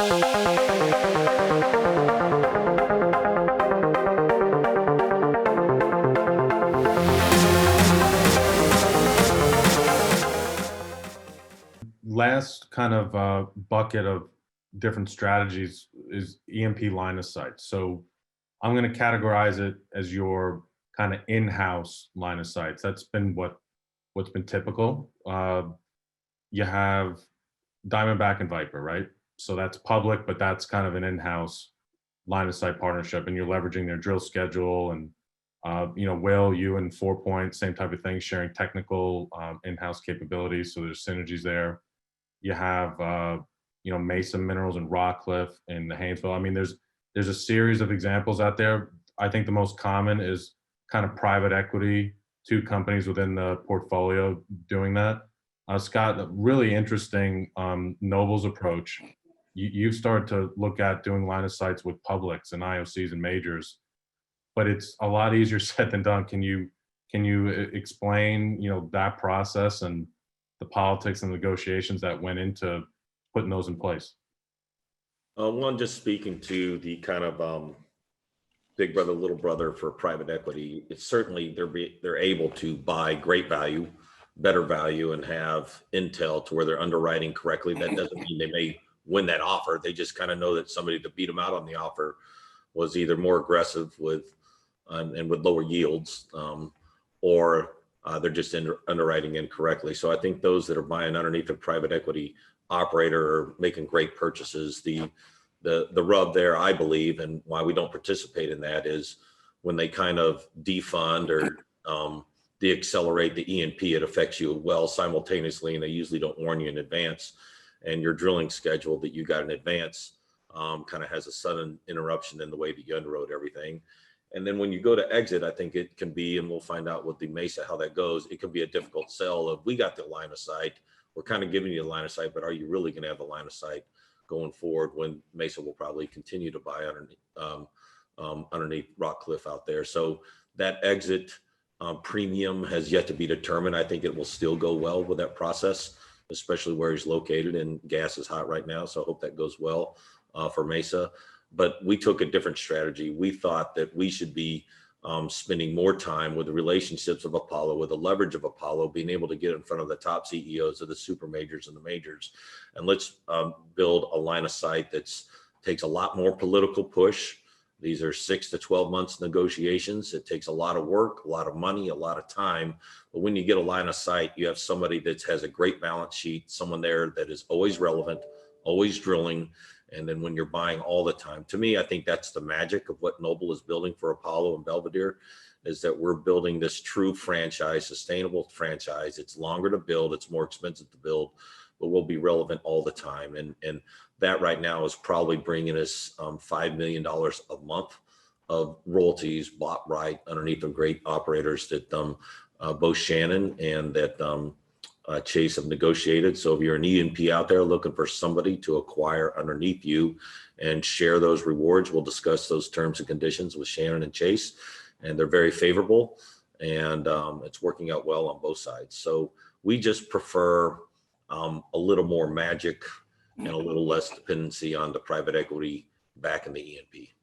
Last kind of bucket of different strategies is EMP line of sight. So I'm going to categorize it as your kind of in-house line of sights. That's been what's been typical. You have Diamondback and Viper, right? So that's public, but that's kind of an in-house line of sight partnership, and you're leveraging their drill schedule and Will, you and 4 Point, same type of thing, sharing technical in-house capabilities. So there's synergies there. You have Mesa Minerals and Rockcliffe in the Haynesville. I mean, there's a series of examples out there. I think the most common is kind of private equity, two companies within the portfolio doing that. Scott, a really interesting Noble's approach. You've started to look at doing line of sights with publics and IOCs and majors, but it's a lot easier said than done. Can you explain that process and the politics and negotiations that went into putting those in place? One, just speaking to the kind of big brother, little brother for private equity, it's certainly they're able to buy great value, better value, and have intel to where they're underwriting correctly. That doesn't mean they may win that offer. They just kind of know that somebody to beat them out on the offer was either more aggressive with and with lower yields, or they're just underwriting incorrectly. So I think those that are buying underneath a private equity operator are making great purchases. The rub there, I believe, and why we don't participate in that is when they kind of defund or deaccelerate the E&P, it affects you well simultaneously, and they usually don't warn you in advance. And your drilling schedule that you got in advance kind of has a sudden interruption in the way that you underwrote everything. And then when you go to exit, I think it can be, and we'll find out with the Mesa how that goes, it can be a difficult sell of, we got the line of sight, we're kind of giving you the line of sight, but are you really going to have the line of sight going forward when Mesa will probably continue to buy underneath Rockcliffe out there? So that exit premium has yet to be determined. I think it will still go well with that process, especially where he's located, and gas is hot right now. So I hope that goes well for Mesa. But we took a different strategy. We thought that we should be spending more time with the relationships of Apollo, with the leverage of Apollo, being able to get in front of the top CEOs of the super majors and the majors. And let's build a line of sight that takes a lot more political push. These are 6 to 12 months negotiations. It takes a lot of work, a lot of money, a lot of time. But when you get a line of sight, you have somebody that has a great balance sheet, someone there that is always relevant, always drilling. And then when you're buying all the time, to me, I think that's the magic of what Noble is building for Apollo and Belvedere, is that we're building this true franchise, sustainable franchise. It's longer to build, it's more expensive to build, but we'll be relevant all the time. And that right now is probably bringing us $5 million a month of royalties bought right underneath of great operators that both Shannon and that Chase have negotiated. So if you're an E&P out there looking for somebody to acquire underneath you and share those rewards, we'll discuss those terms and conditions with Shannon and Chase, and they're very favorable, and it's working out well on both sides. So we just prefer a little more magic and a little less dependency on the private equity back in the E&P.